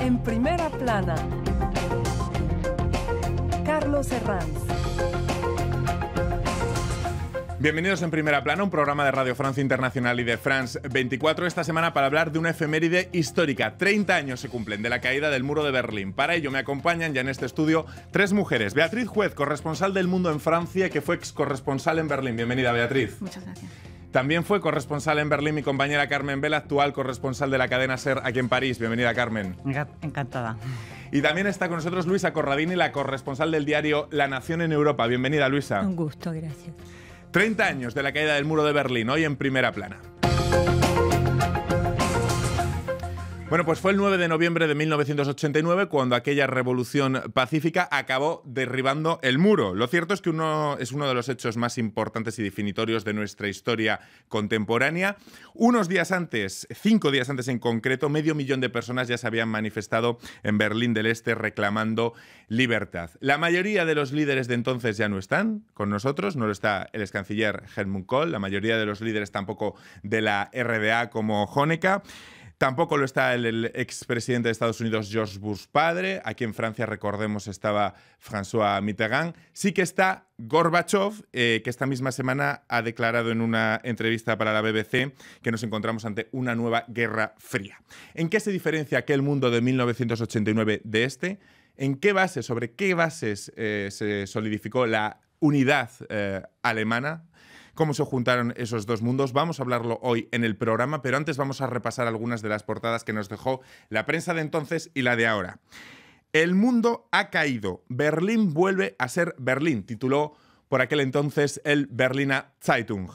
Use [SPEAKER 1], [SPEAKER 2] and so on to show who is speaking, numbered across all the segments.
[SPEAKER 1] En primera plana, Carlos Herranz.
[SPEAKER 2] Bienvenidos en Primera Plana, un programa de Radio Francia Internacional y de France 24, esta semana para hablar de una efeméride histórica. 30 años se cumplen de la caída del muro de Berlín. Para ello me acompañan ya en este estudio tres mujeres. Beatriz Juez, corresponsal del Mundo en Francia, que fue ex corresponsal en Berlín. Bienvenida, Beatriz.
[SPEAKER 3] Muchas gracias.
[SPEAKER 2] También fue corresponsal en Berlín mi compañera Carmen Vela, actual corresponsal de la cadena SER aquí en París. Bienvenida, Carmen.
[SPEAKER 4] Encantada.
[SPEAKER 2] Y también está con nosotros Luisa Corradini, la corresponsal del diario La Nación en Europa. Bienvenida, Luisa.
[SPEAKER 5] Un gusto, gracias.
[SPEAKER 2] 30 años de la caída del muro de Berlín, hoy en Primera Plana. Bueno, pues fue el 9 de noviembre de 1989 cuando aquella revolución pacífica acabó derribando el muro. Lo cierto es que es uno de los hechos más importantes y definitorios de nuestra historia contemporánea. Unos días antes, 5 días antes en concreto, 500.000 de personas ya se habían manifestado en Berlín del Este reclamando libertad. La mayoría de los líderes de entonces ya no están con nosotros, no lo está el ex canciller Helmut Kohl, la mayoría de los líderes tampoco de la RDA como Honecker. Tampoco lo está el expresidente de Estados Unidos, George Bush padre. Aquí en Francia, recordemos, estaba François Mitterrand. Sí que está Gorbachev, que esta misma semana ha declarado en una entrevista para la BBC que nos encontramos ante una nueva guerra fría. ¿En qué se diferencia aquel mundo de 1989 de este? ¿En qué bases, sobre qué bases se solidificó la unidad alemana? ¿Cómo se juntaron esos dos mundos? Vamos a hablarlo hoy en el programa, pero antes vamos a repasar algunas de las portadas que nos dejó la prensa de entonces y la de ahora. El mundo ha caído. Berlín vuelve a ser Berlín, tituló por aquel entonces el Berliner Zeitung.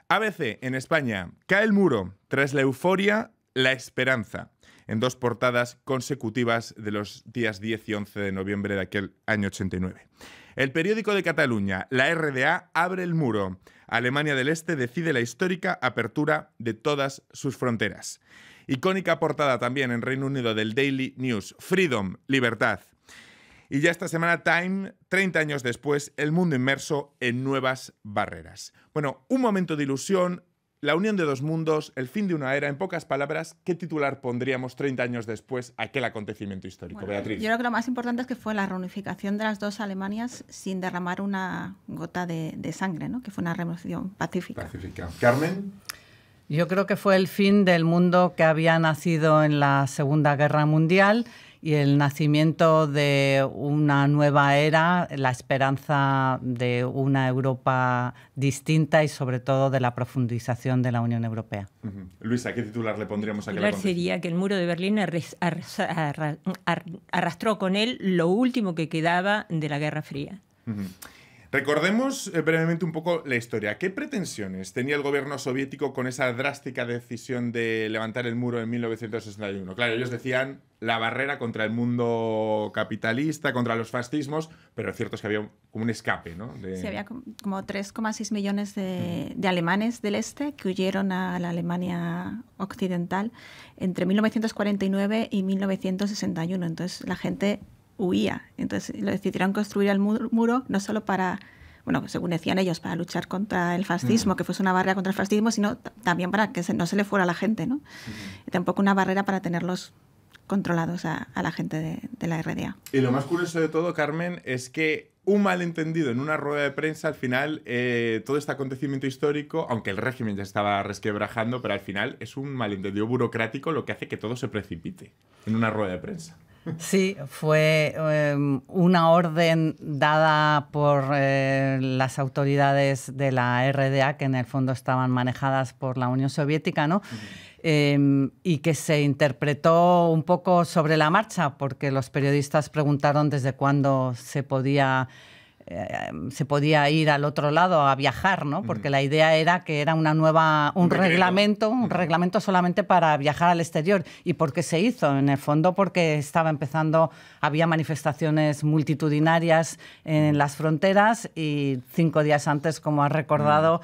[SPEAKER 2] ABC en España, cae el muro. Tras la euforia, la esperanza. En dos portadas consecutivas de los días 10 y 11 de noviembre de aquel año 89. El periódico de Cataluña, la RDA, abre el muro. Alemania del Este decide la histórica apertura de todas sus fronteras. Icónica portada también en Reino Unido del Daily News. Freedom, libertad. Y ya esta semana Time, 30 años después, el mundo inmerso en nuevas barreras. Bueno, un momento de ilusión, la unión de dos mundos, el fin de una era. En pocas palabras, ¿qué titular pondríamos 30 años después a aquel acontecimiento histórico?
[SPEAKER 3] Bueno,
[SPEAKER 2] Beatriz.
[SPEAKER 3] Yo creo que lo más importante es que fue la reunificación de las dos Alemanias sin derramar una gota de sangre, ¿no? Que fue una revolución pacífica.
[SPEAKER 2] Carmen.
[SPEAKER 4] Yo creo que fue el fin del mundo que había nacido en la Segunda Guerra Mundial y el nacimiento de una nueva era, la esperanza de una Europa distinta y sobre todo de la profundización de la Unión Europea.
[SPEAKER 2] Luisa, ¿qué titular le pondríamos a aquel
[SPEAKER 5] El
[SPEAKER 2] acontecimiento?
[SPEAKER 5] sería que el muro de Berlín arrastró con él lo último que quedaba de la Guerra Fría.
[SPEAKER 2] Recordemos brevemente un poco la historia. ¿Qué pretensiones tenía el gobierno soviético con esa drástica decisión de levantar el muro en 1961? Claro, ellos decían la barrera contra el mundo capitalista, contra los fascismos, pero lo cierto es que había como un escape, ¿no?
[SPEAKER 3] Sí, había como 3,6 millones de alemanes del este que huyeron a la Alemania occidental entre 1949 y 1961. Entonces la gente huía. Entonces lo decidieron construir el muro no solo para, bueno, según decían ellos, para luchar contra el fascismo, que fuese una barrera contra el fascismo, sino también para que no se le fuera a la gente, ¿no? Y tampoco una barrera para tenerlos controlados a la gente de la RDA.
[SPEAKER 2] Y lo más curioso de todo, Carmen, es que un malentendido en una rueda de prensa, al final, todo este acontecimiento histórico, aunque el régimen ya estaba resquebrajando, pero al final es un malentendido burocrático lo que hace que todo se precipite en una rueda de prensa.
[SPEAKER 4] Sí, fue una orden dada por las autoridades de la RDA, que en el fondo estaban manejadas por la Unión Soviética, ¿no? Y que se interpretó un poco sobre la marcha, porque los periodistas preguntaron desde cuándo se podía ir al otro lado a viajar, ¿no? Porque la idea era que era un reglamento solamente para viajar al exterior. ¿Y por qué se hizo? En el fondo porque había manifestaciones multitudinarias en las fronteras y 5 días antes, como has recordado,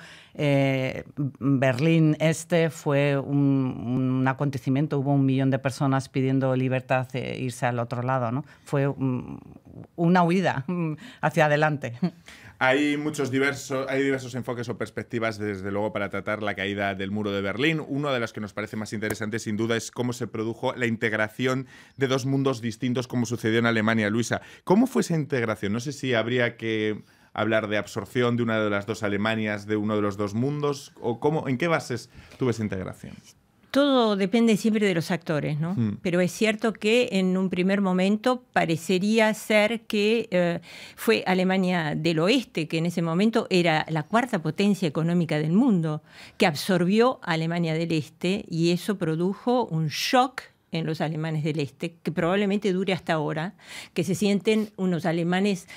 [SPEAKER 4] Berlín Este fue un acontecimiento, hubo 1 millón de personas pidiendo libertad e irse al otro lado, ¿no? Fue una huida hacia adelante.
[SPEAKER 2] Hay diversos enfoques o perspectivas, desde luego, para tratar la caída del muro de Berlín. Uno de los que nos parece más interesante, sin duda, es cómo se produjo la integración de dos mundos distintos, como sucedió en Alemania. Luisa, ¿cómo fue esa integración? No sé si habría que hablar de absorción de una de las dos Alemanias, de uno de los dos mundos, o ¿en qué bases tuvo esa integración?
[SPEAKER 5] Todo depende siempre de los actores, ¿no? Pero es cierto que en un primer momento parecería ser que fue Alemania del Oeste, que en ese momento era la cuarta potencia económica del mundo, que absorbió a Alemania del Este, y eso produjo un shock en los alemanes del Este, que probablemente dure hasta ahora, que se sienten unos alemanes...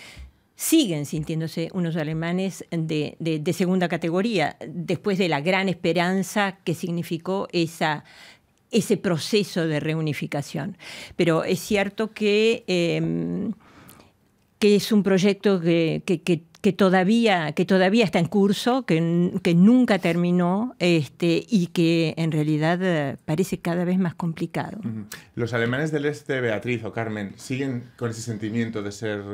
[SPEAKER 5] Siguen sintiéndose unos alemanes de segunda categoría, después de la gran esperanza que significó ese proceso de reunificación. Pero es cierto que es un proyecto que todavía está en curso, que nunca terminó, y que en realidad parece cada vez más complicado.
[SPEAKER 2] ¿Los alemanes del Este, Beatriz o Carmen, siguen con ese sentimiento de ser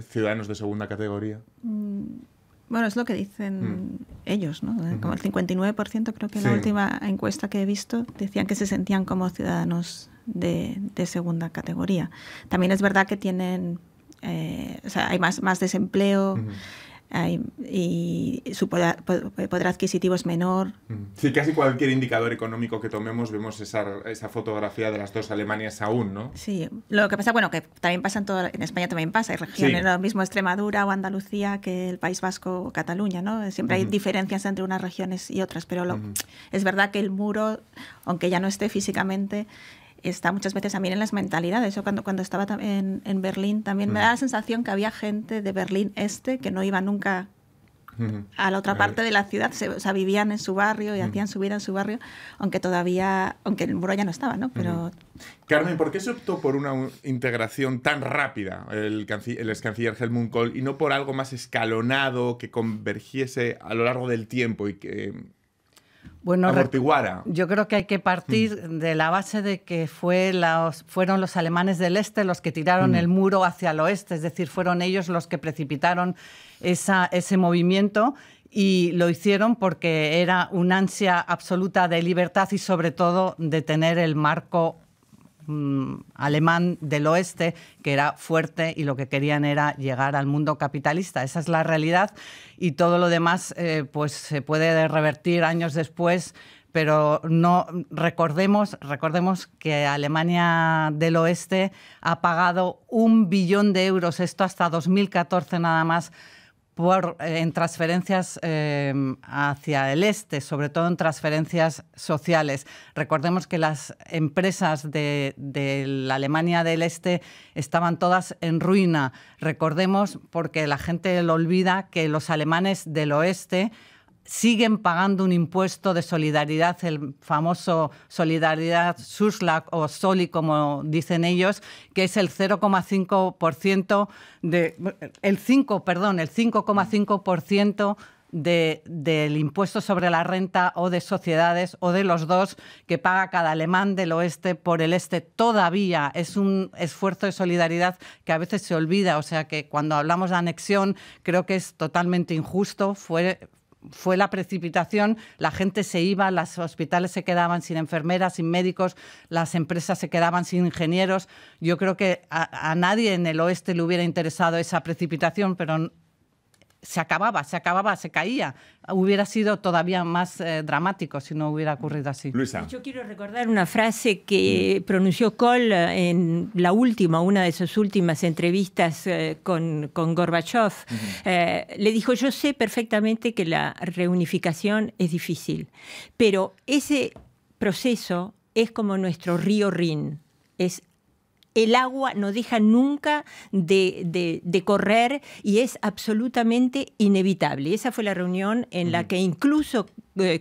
[SPEAKER 2] ciudadanos de segunda categoría?
[SPEAKER 3] Bueno, es lo que dicen ellos, ¿no? Como el 59%, creo que en la última encuesta que he visto, decían que se sentían como ciudadanos de segunda categoría. También es verdad que tienen... o sea, hay más desempleo, y su poder adquisitivo es menor.
[SPEAKER 2] Sí, casi cualquier indicador económico que tomemos vemos esa fotografía de las dos Alemanias aún, ¿no?
[SPEAKER 3] Sí, lo que pasa, bueno, que también pasa en España también pasa, hay regiones, lo mismo Extremadura o Andalucía que el País Vasco o Cataluña, ¿no? Siempre hay diferencias entre unas regiones y otras, pero es verdad que el muro, aunque ya no esté físicamente, está muchas veces también en las mentalidades. Yo cuando estaba en Berlín también me da la sensación que había gente de Berlín Este que no iba nunca a la otra parte de la ciudad, o sea, vivían en su barrio y hacían su vida en su barrio, aunque el muro ya no estaba, ¿no? Pero...
[SPEAKER 2] Carmen, ¿por qué se optó por una integración tan rápida, el ex canciller Helmut Kohl, y no por algo más escalonado, que convergiese a lo largo del tiempo y que... amortiguara?
[SPEAKER 4] Yo creo que hay que partir de la base de que fueron los alemanes del Este los que tiraron el muro hacia el oeste, es decir, fueron ellos los que precipitaron ese movimiento, y lo hicieron porque era una ansia absoluta de libertad y sobre todo de tener el marco alemán del oeste, que era fuerte, y lo que querían era llegar al mundo capitalista. Esa es la realidad, y todo lo demás pues se puede revertir años después, pero no recordemos que Alemania del Oeste ha pagado 1 billón de euros, esto hasta 2014 nada más, en transferencias hacia el este, sobre todo en transferencias sociales. Recordemos que las empresas de la Alemania del Este estaban todas en ruina. Recordemos, porque la gente lo olvida, que los alemanes del Oeste siguen pagando un impuesto de solidaridad, el famoso Solidaridad-Zuschlag o Soli, como dicen ellos, que es el 0,5% el 5,5% del impuesto sobre la renta o de sociedades, o de los dos, que paga cada alemán del oeste por el este. Todavía es un esfuerzo de solidaridad que a veces se olvida. O sea que cuando hablamos de anexión creo que es totalmente injusto. Fue la precipitación, la gente se iba, los hospitales se quedaban sin enfermeras, sin médicos, las empresas se quedaban sin ingenieros. Yo creo que a nadie en el oeste le hubiera interesado esa precipitación, pero se acababa, se caía. Hubiera sido todavía más dramático si no hubiera ocurrido así.
[SPEAKER 2] Luisa.
[SPEAKER 5] Yo quiero recordar una frase que pronunció Kohl en una de sus últimas entrevistas con Gorbachev. Le dijo: yo sé perfectamente que la reunificación es difícil, pero ese proceso es como nuestro río Rin. El agua no deja nunca de correr y es absolutamente inevitable. Esa fue la reunión en la que incluso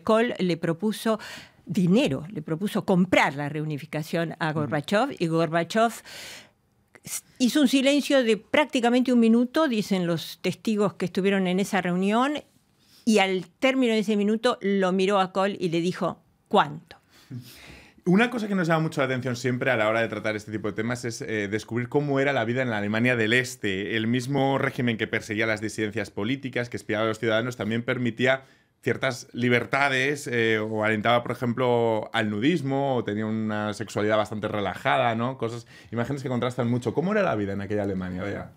[SPEAKER 5] Kohl le propuso dinero, le propuso comprar la reunificación a Gorbachev, y Gorbachev hizo un silencio de prácticamente 1 minuto, dicen los testigos que estuvieron en esa reunión, y al término de ese minuto lo miró a Kohl y le dijo: ¿cuánto?
[SPEAKER 2] Una cosa que nos llama mucho la atención siempre a la hora de tratar este tipo de temas es descubrir cómo era la vida en la Alemania del Este. El mismo régimen que perseguía las disidencias políticas, que espiaba a los ciudadanos, también permitía ciertas libertades o alentaba, por ejemplo, al nudismo o tenía una sexualidad bastante relajada, ¿no? Imágenes que contrastan mucho. ¿Cómo era la vida en aquella Alemania, Bea?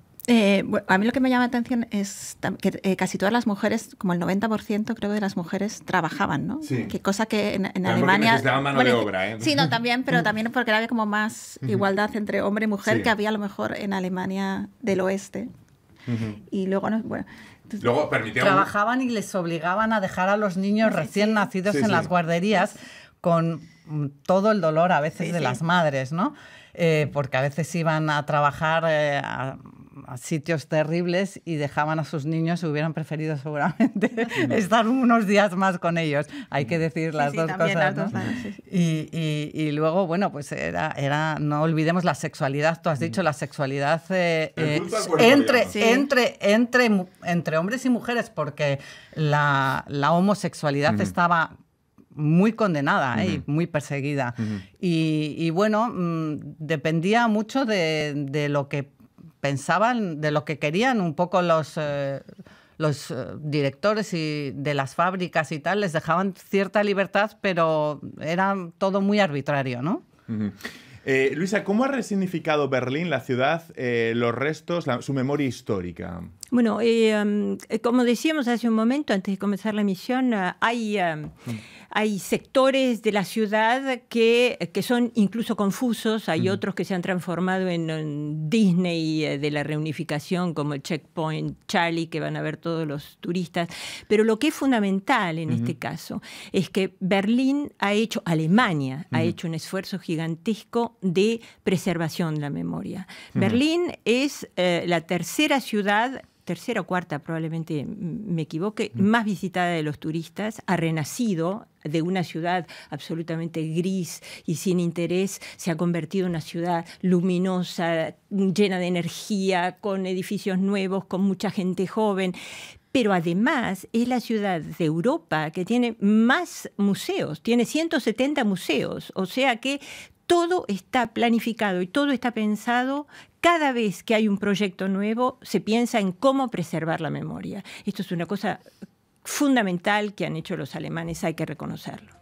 [SPEAKER 3] Bueno, a mí lo que me llama la atención es que casi todas las mujeres, como el 90% creo de las mujeres, trabajaban, ¿no?
[SPEAKER 2] Sí.
[SPEAKER 3] Que cosa que en
[SPEAKER 2] También
[SPEAKER 3] Alemania...
[SPEAKER 2] necesitaban mano de obra, ¿eh?
[SPEAKER 3] Sí, no, también, pero también porque había como más igualdad entre hombre y mujer
[SPEAKER 2] Sí.
[SPEAKER 3] que había a lo mejor en Alemania del oeste. Y luego, no, bueno... entonces,
[SPEAKER 2] Luego permitía
[SPEAKER 4] Trabajaban y les obligaban a dejar a los niños recién nacidos
[SPEAKER 2] Sí,
[SPEAKER 4] en
[SPEAKER 2] sí.
[SPEAKER 4] las guarderías con todo el dolor a veces
[SPEAKER 3] Sí,
[SPEAKER 4] de
[SPEAKER 3] sí.
[SPEAKER 4] las madres, ¿no? Porque a veces iban a trabajar a sitios terribles y dejaban a sus niños y hubieran preferido seguramente estar unos días más con ellos. Hay que decir las
[SPEAKER 3] sí,
[SPEAKER 4] dos
[SPEAKER 3] también
[SPEAKER 4] cosas,
[SPEAKER 3] las
[SPEAKER 4] ¿no?
[SPEAKER 3] dos, sí, sí.
[SPEAKER 4] Y luego, bueno, pues no olvidemos la sexualidad. Tú has dicho la sexualidad
[SPEAKER 2] El culto al cuerpo, digamos.
[SPEAKER 4] entre hombres y mujeres, porque la homosexualidad estaba muy condenada y muy perseguida. Y bueno, dependía mucho de lo que pensaban, de lo que querían un poco los directores y de las fábricas y tal. Les dejaban cierta libertad, pero era todo muy arbitrario, ¿no?
[SPEAKER 2] Luisa, ¿cómo ha resignificado Berlín, la ciudad, los restos, su memoria histórica?
[SPEAKER 5] Bueno, como decíamos hace un momento, antes de comenzar la emisión, hay sectores de la ciudad que son incluso confusos, hay otros que se han transformado en Disney de la reunificación, como el Checkpoint Charlie, que van a ver todos los turistas. Pero lo que es fundamental en este caso es que Alemania ha hecho un esfuerzo gigantesco de preservación de la memoria. Berlín es la tercera o cuarta, probablemente me equivoque, más visitada de los turistas, ha renacido de una ciudad absolutamente gris y sin interés, se ha convertido en una ciudad luminosa, llena de energía, con edificios nuevos, con mucha gente joven. Pero además es la ciudad de Europa que tiene más museos, tiene 170 museos, o sea que todo está planificado y todo está pensado. Cada vez que hay un proyecto nuevo, se piensa en cómo preservar la memoria. Esto es una cosa fundamental que han hecho los alemanes, hay que reconocerlo.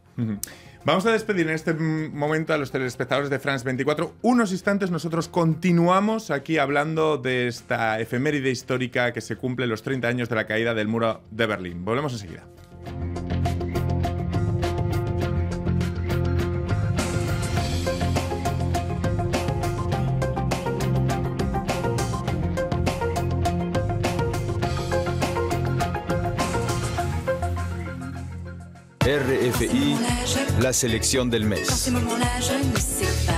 [SPEAKER 2] Vamos a despedir en este momento a los telespectadores de France 24. Unos instantes nosotros continuamos aquí hablando de esta efeméride histórica que se cumple los 30 años de la caída del muro de Berlín. Volvemos enseguida.
[SPEAKER 6] RFI, la sélection del mes.
[SPEAKER 7] Ces moments-là, je ne sais pas.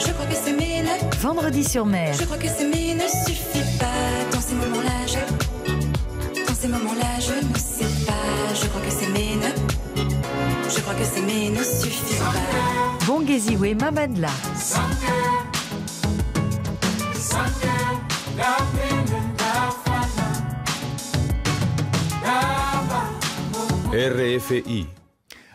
[SPEAKER 7] Je crois que s'aimer ne...
[SPEAKER 1] Vendredi sur mer.
[SPEAKER 7] Je crois que s'aimer ne suffit pas. Dans ces moments-là, je ne sais pas. Je crois que s'aimer ne... Je crois que s'aimer ne suffit pas.
[SPEAKER 1] Bongeziwe Mamadla.
[SPEAKER 6] RFI.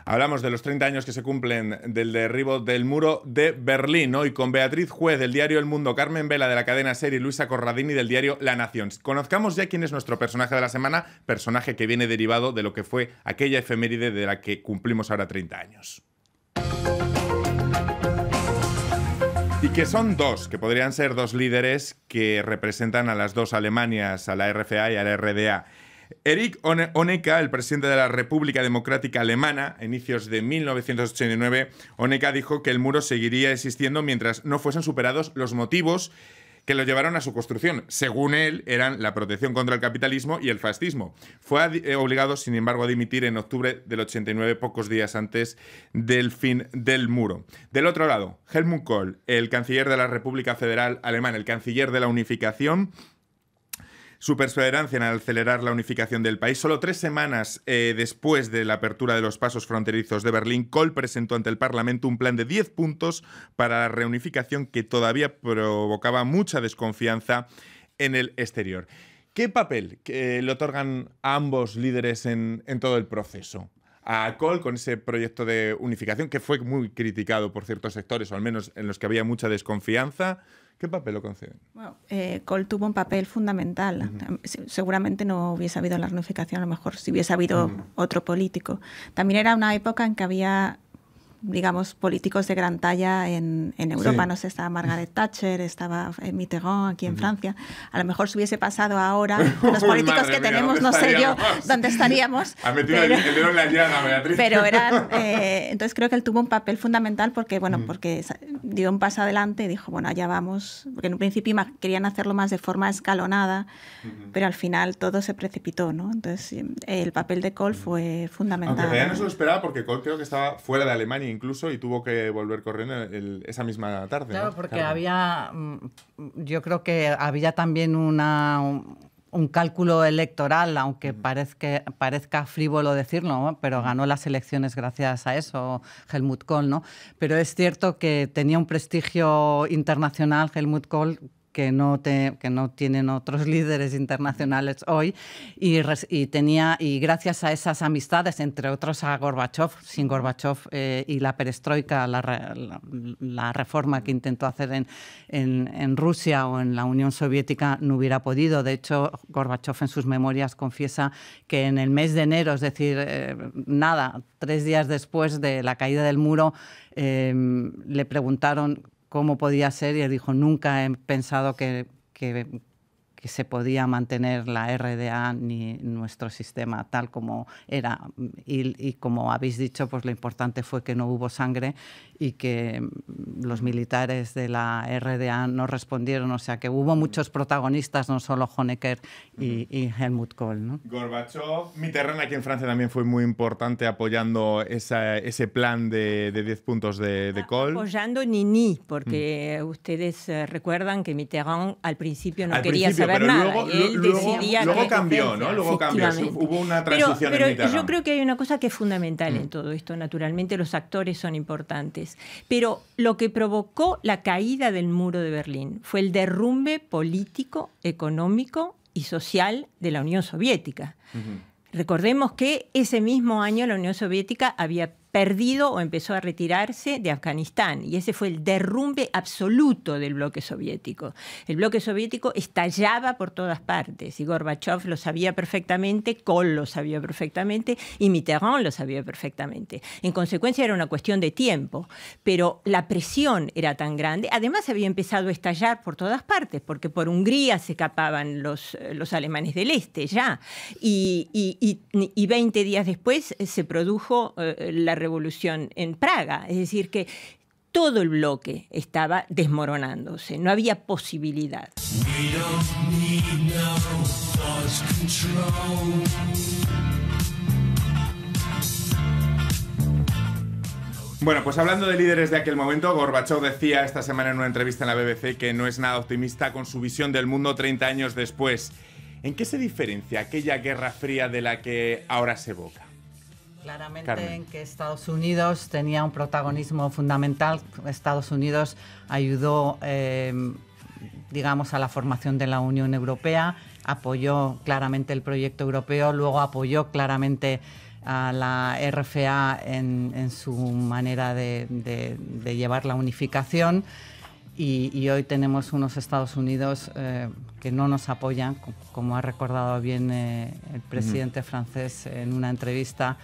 [SPEAKER 2] Hablamos de los 30 años que se cumplen del derribo del muro de Berlín. Hoy con Beatriz Juez del diario El Mundo, Carmen Vela de la cadena SER y Luisa Corradini del diario La Nación. Conozcamos ya quién es nuestro personaje de la semana, personaje que viene derivado de lo que fue aquella efeméride de la que cumplimos ahora 30 años. Y que son dos, que podrían ser dos líderes que representan a las dos Alemanias, a la RFA y a la RDA. Erich Honecker, el presidente de la República Democrática Alemana, a inicios de 1989, Honecker dijo que el muro seguiría existiendo mientras no fuesen superados los motivos que lo llevaron a su construcción. Según él, eran la protección contra el capitalismo y el fascismo. Fue obligado, sin embargo, a dimitir en octubre del 89, pocos días antes del fin del muro. Del otro lado, Helmut Kohl, el canciller de la República Federal Alemana, el canciller de la unificación, su perseverancia en acelerar la unificación del país. Solo 3 semanas después de la apertura de los pasos fronterizos de Berlín, Kohl presentó ante el Parlamento un plan de 10 puntos para la reunificación que todavía provocaba mucha desconfianza en el exterior. ¿Qué papel le otorgan a ambos líderes en todo el proceso? a Kohl con ese proyecto de unificación que fue muy criticado por ciertos sectores, o al menos en los que había mucha desconfianza. ¿Qué papel lo conceden?
[SPEAKER 3] Bueno, Kohl tuvo un papel fundamental. Seguramente no hubiese habido la reunificación, a lo mejor si hubiese habido otro político. También era una época en que había, digamos, políticos de gran talla en Europa.
[SPEAKER 2] Sí.
[SPEAKER 3] No sé, estaba Margaret Thatcher, estaba Mitterrand aquí en Francia. A lo mejor si hubiese pasado ahora, los políticos
[SPEAKER 2] Madre
[SPEAKER 3] que
[SPEAKER 2] mía,
[SPEAKER 3] tenemos,
[SPEAKER 2] ¿dónde
[SPEAKER 3] no sé yo
[SPEAKER 2] estaríamos?
[SPEAKER 3] dónde estaríamos.
[SPEAKER 2] Ha metido el dedo en la llaga, Beatriz.
[SPEAKER 3] Pero eran, entonces creo que él tuvo un papel fundamental porque, bueno, porque dio un paso adelante y dijo, bueno, allá vamos. Porque en un principio querían hacerlo más de forma escalonada, pero al final todo se precipitó, ¿no? Entonces el papel de Kohl fue fundamental.
[SPEAKER 2] Aunque ya no se lo esperaba porque Kohl creo que estaba fuera de Alemania incluso y tuvo que volver corriendo esa misma tarde.
[SPEAKER 4] Claro,
[SPEAKER 2] ¿no?
[SPEAKER 4] porque había, yo creo que había también un cálculo electoral, aunque parezca frívolo decirlo, ¿no? Pero ganó las elecciones gracias a eso, Helmut Kohl, ¿no? Pero es cierto que tenía un prestigio internacional Helmut Kohl que no tienen otros líderes internacionales hoy, y gracias a esas amistades, entre otros a Gorbachov, sin Gorbachov y la perestroika, la reforma que intentó hacer en Rusia o en la Unión Soviética, no hubiera podido. De hecho, Gorbachov en sus memorias confiesa que en el mes de enero, es decir, 3 días después de la caída del muro, le preguntaron cómo podía ser y él dijo, nunca he pensado que se podía mantener la RDA ni nuestro sistema tal como era. Y como habéis dicho, pues lo importante fue que no hubo sangre y que los militares de la RDA no respondieron. O sea, que hubo muchos protagonistas, no solo Honecker y Helmut Kohl, ¿no?
[SPEAKER 2] Gorbachov, Mitterrand aquí en Francia también fue muy importante apoyando ese plan de 10 puntos de Kohl.
[SPEAKER 5] Apoyando ni, porque ustedes recuerdan que Mitterrand al principio no quería saber
[SPEAKER 2] pero
[SPEAKER 5] nada.
[SPEAKER 2] Luego cambió, ¿no? Luego cambió. Hubo una transición en Mitterrand.
[SPEAKER 5] Yo creo que hay una cosa que es fundamental en todo esto. Naturalmente los actores son importantes. Pero lo que provocó la caída del muro de Berlín fue el derrumbe político, económico y social de la Unión Soviética. Recordemos que ese mismo año la Unión Soviética había perdido o empezó a retirarse de Afganistán, y ese fue el derrumbe absoluto del bloque soviético. El bloque soviético estallaba por todas partes y Gorbachov lo sabía perfectamente, Kohl lo sabía perfectamente y Mitterrand lo sabía perfectamente. En consecuencia era una cuestión de tiempo, pero la presión era tan grande. Además había empezado a estallar por todas partes, porque por Hungría se escapaban los alemanes del este ya, y 20 días después se produjo la revolución en Praga, es decir que todo el bloque estaba desmoronándose, no había posibilidad.
[SPEAKER 2] Bueno, pues hablando de líderes de aquel momento, Gorbachov decía esta semana en una entrevista en la BBC que no es nada optimista con su visión del mundo 30 años después. ¿En qué se diferencia aquella Guerra Fría de la que ahora se evoca?
[SPEAKER 4] Claramente
[SPEAKER 2] Carmen.
[SPEAKER 4] En que Estados Unidos tenía un protagonismo fundamental. Estados Unidos ayudó, digamos, a la formación de la Unión Europea, apoyó claramente el proyecto europeo, luego apoyó claramente a la RFA en su manera de llevar la unificación. Y hoy tenemos unos Estados Unidos que no nos apoyan, como ha recordado bien el presidente francés en una entrevista.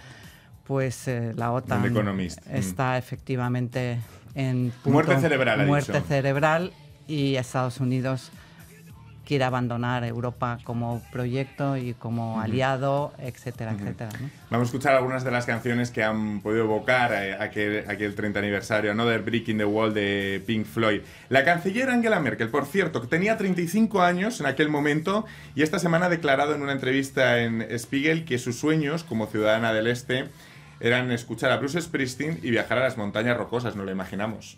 [SPEAKER 4] Pues la OTAN está efectivamente en punto,
[SPEAKER 2] muerte cerebral,
[SPEAKER 4] muerte cerebral, y Estados Unidos quiere abandonar Europa como proyecto y como aliado, etcétera, etcétera, ¿no?
[SPEAKER 2] Vamos a escuchar algunas de las canciones que han podido evocar aquel 30 aniversario, Another Brick in the Wall de Pink Floyd. La canciller Angela Merkel, por cierto, que tenía 35 años en aquel momento, y esta semana ha declarado en una entrevista en Spiegel que sus sueños como ciudadana del Este eran escuchar a Bruce Springsteen y viajar a las montañas rocosas, no lo imaginamos.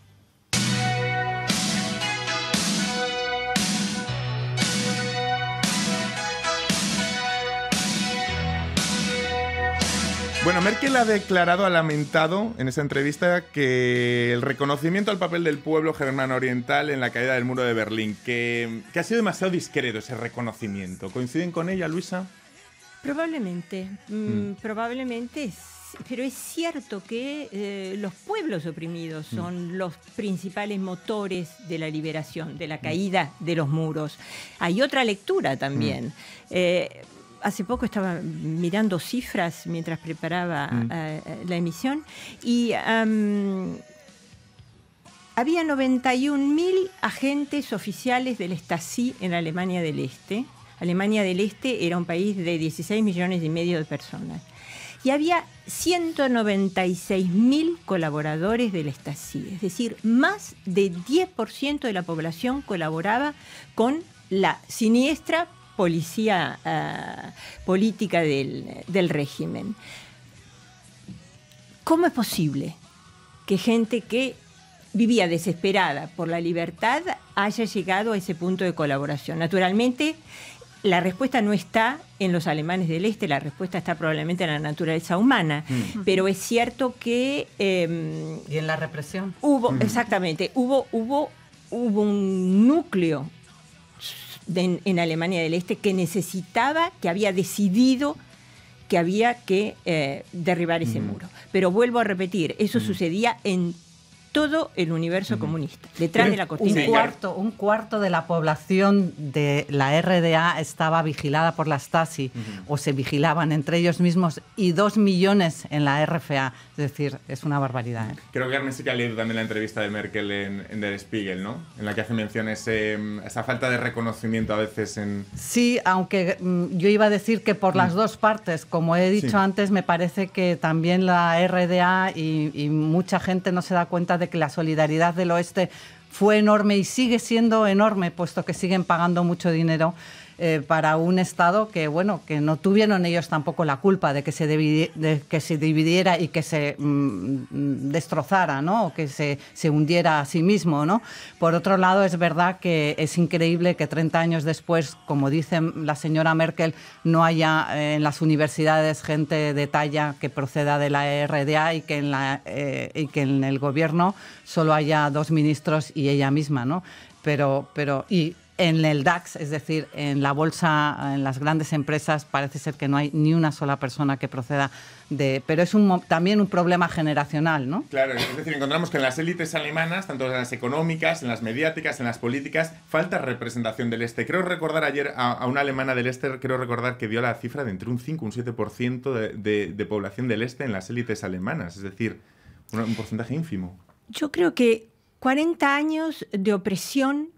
[SPEAKER 2] Bueno, Merkel ha lamentado en esa entrevista que el reconocimiento al papel del pueblo germano oriental en la caída del muro de Berlín, que ha sido demasiado discreto ese reconocimiento. ¿Coinciden con ella, Luisa?
[SPEAKER 5] Probablemente, probablemente pero es cierto que los pueblos oprimidos son los principales motores de la liberación, de la caída de los muros. Hay otra lectura también. Hace poco estaba mirando cifras mientras preparaba la emisión y había 91.000 agentes oficiales del Stasi en Alemania del Este. Alemania del Este era un país de 16 millones y medio de personas. Y había 196.000 colaboradores del Stasi. Es decir, más de 10% de la población colaboraba con la siniestra policía política del régimen. ¿Cómo es posible que gente que vivía desesperada por la libertad haya llegado a ese punto de colaboración? Naturalmente, la respuesta no está en los alemanes del Este, la respuesta está probablemente en la naturaleza humana, pero es cierto que...
[SPEAKER 4] y en la represión.
[SPEAKER 5] Exactamente, hubo un núcleo en Alemania del Este que necesitaba, que había decidido que había que derribar ese muro. Pero vuelvo a repetir, eso sucedía en todo el universo comunista, detrás de la cortina.
[SPEAKER 4] Un cuarto de la población de la RDA estaba vigilada por la Stasi, o se vigilaban entre ellos mismos, y 2 millones en la RFA. Es decir, es una barbaridad, ¿eh?
[SPEAKER 2] Creo que Carmen sí que ha leído también la entrevista de Merkel en Der Spiegel, ¿no? En la que hace mención a esa falta de reconocimiento a veces en...
[SPEAKER 4] Sí, aunque yo iba a decir que por las dos partes, como he dicho antes, me parece que también la RDA y mucha gente no se da cuenta de que la solidaridad del oeste fue enorme y sigue siendo enorme, puesto que siguen pagando mucho dinero para un Estado que, bueno, que no tuvieron ellos tampoco la culpa de que se dividiera y que se destrozara, ¿no? O que se hundiera a sí mismo, ¿no? Por otro lado, es verdad que es increíble que 30 años después, como dice la señora Merkel, no haya en las universidades gente de talla que proceda de la RDA y que en el gobierno solo haya 2 ministros y ella misma, ¿no? Pero en el DAX, es decir, en la bolsa, en las grandes empresas, parece ser que no hay ni una sola persona que proceda de... Pero es también un problema generacional, ¿no?
[SPEAKER 2] Claro, es decir, encontramos que en las élites alemanas, tanto en las económicas, en las mediáticas, en las políticas, falta representación del Este. Creo recordar ayer a una alemana del Este, que dio la cifra de entre un 5 y un 7% de población del Este en las élites alemanas. Es decir, un porcentaje ínfimo.
[SPEAKER 5] Yo creo que 40 años de opresión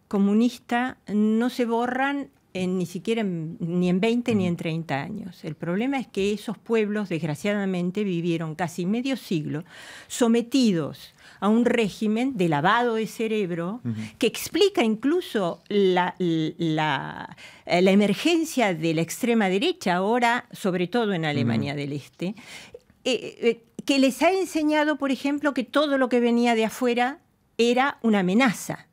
[SPEAKER 5] comunista no se borran ni siquiera ni en 20 ni en 30 años. El problema es que esos pueblos, desgraciadamente, vivieron casi medio siglo sometidos a un régimen de lavado de cerebro que explica incluso la emergencia de la extrema derecha ahora, sobre todo en Alemania del Este, que les ha enseñado, por ejemplo, que todo lo que venía de afuera era una amenaza.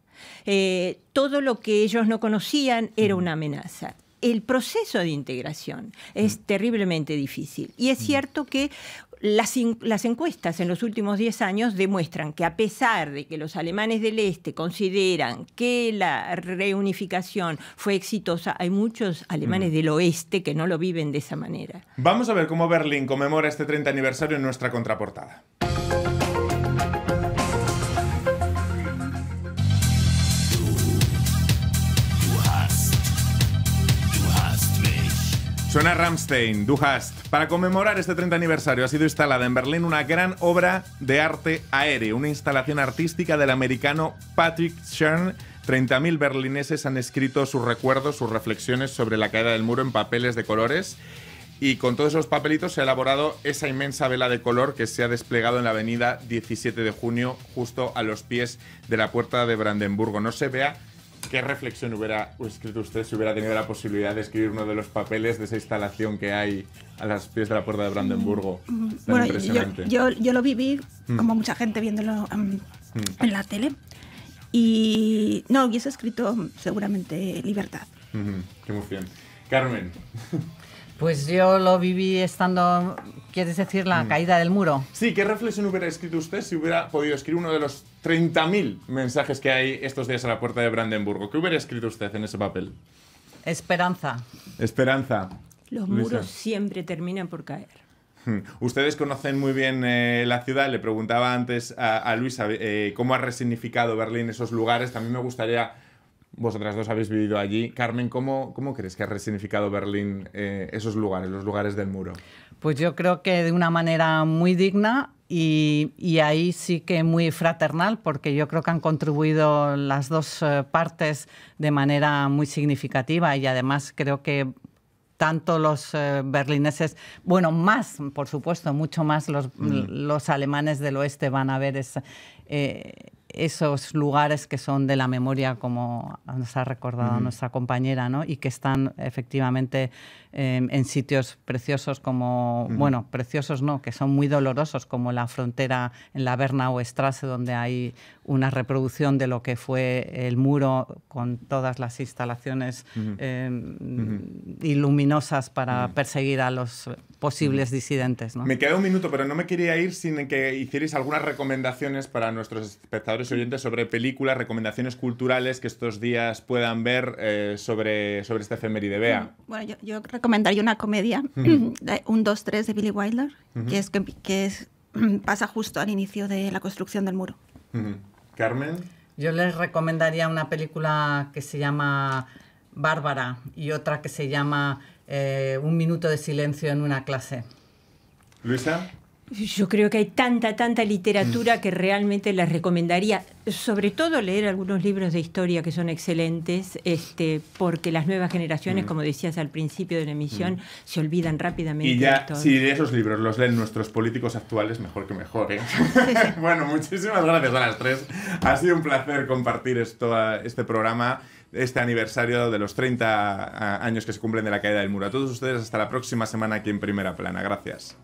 [SPEAKER 5] Todo lo que ellos no conocían era una amenaza. El proceso de integración es terriblemente difícil. Y es cierto que las encuestas en los últimos 10 años demuestran que, a pesar de que los alemanes del Este consideran que la reunificación fue exitosa, hay muchos alemanes del Oeste que no lo viven de esa manera.
[SPEAKER 2] Vamos a ver cómo Berlín conmemora este 30 aniversario en nuestra contraportada. Suena Rammstein, Du hast. Para conmemorar este 30 aniversario ha sido instalada en Berlín una gran obra de arte aéreo, una instalación artística del americano Patrick Schern. 30.000 berlineses han escrito sus recuerdos, sus reflexiones sobre la caída del muro en papeles de colores, y con todos esos papelitos se ha elaborado esa inmensa vela de color que se ha desplegado en la avenida 17 de junio, justo a los pies de la Puerta de Brandenburgo. No se vea qué reflexión hubiera escrito usted si hubiera tenido la posibilidad de escribir uno de los papeles de esa instalación que hay a los pies de la Puerta de Brandenburgo.
[SPEAKER 3] Bueno, yo lo viví, como mucha gente viéndolo en la tele, y no hubiese escrito seguramente libertad.
[SPEAKER 2] Qué emoción. Carmen.
[SPEAKER 4] Pues yo lo viví estando, ¿quieres decir la caída del muro?
[SPEAKER 2] Sí, ¿qué reflexión hubiera escrito usted si hubiera podido escribir uno de los 30.000 mensajes que hay estos días a la Puerta de Brandenburgo? ¿Qué hubiera escrito usted en ese papel?
[SPEAKER 4] Esperanza.
[SPEAKER 2] Esperanza.
[SPEAKER 5] Los
[SPEAKER 2] Luisa.
[SPEAKER 5] muros siempre terminan por caer.
[SPEAKER 2] Ustedes conocen muy bien la ciudad. Le preguntaba antes a Luisa cómo ha resignificado Berlín esos lugares. También me gustaría, vosotras dos habéis vivido allí. Carmen, ¿cómo crees que ha resignificado Berlín esos lugares, los lugares del muro?
[SPEAKER 4] Pues yo creo que de una manera muy digna y ahí sí que muy fraternal, porque yo creo que han contribuido las dos partes de manera muy significativa y además creo que tanto los berlineses, bueno, más, por supuesto, mucho más los alemanes del oeste van a ver esos lugares que son de la memoria, como nos ha recordado nuestra compañera, ¿no? Y que están efectivamente en sitios preciosos como, bueno, preciosos no, que son muy dolorosos, como la frontera en la Bernauer Straße, donde hay una reproducción de lo que fue el muro con todas las instalaciones y luminosas para perseguir a los posibles disidentes, ¿no?
[SPEAKER 2] Me queda un minuto, pero no me quería ir sin que hicierais algunas recomendaciones para nuestros espectadores y oyentes sobre películas, recomendaciones culturales que estos días puedan ver sobre esta efeméride. Bea.
[SPEAKER 3] Bueno, yo recomendaría una comedia, 1, 2, 3 de Billy Wilder, que pasa justo al inicio de la construcción del muro.
[SPEAKER 2] Carmen.
[SPEAKER 4] Yo les recomendaría una película que se llama Bárbara y otra que se llama Un minuto de silencio en una clase.
[SPEAKER 2] Luisa.
[SPEAKER 5] Yo creo que hay tanta literatura que realmente les recomendaría, sobre todo leer algunos libros de historia que son excelentes, porque las nuevas generaciones, como decías al principio de la emisión, se olvidan rápidamente.
[SPEAKER 2] Y ya, si esos libros los leen nuestros políticos actuales, mejor que mejor, ¿eh? Bueno, muchísimas gracias a las tres. Ha sido un placer compartir este programa, este aniversario de los 30 años que se cumplen de la caída del muro. A todos ustedes, hasta la próxima semana aquí en Primera Plana. Gracias.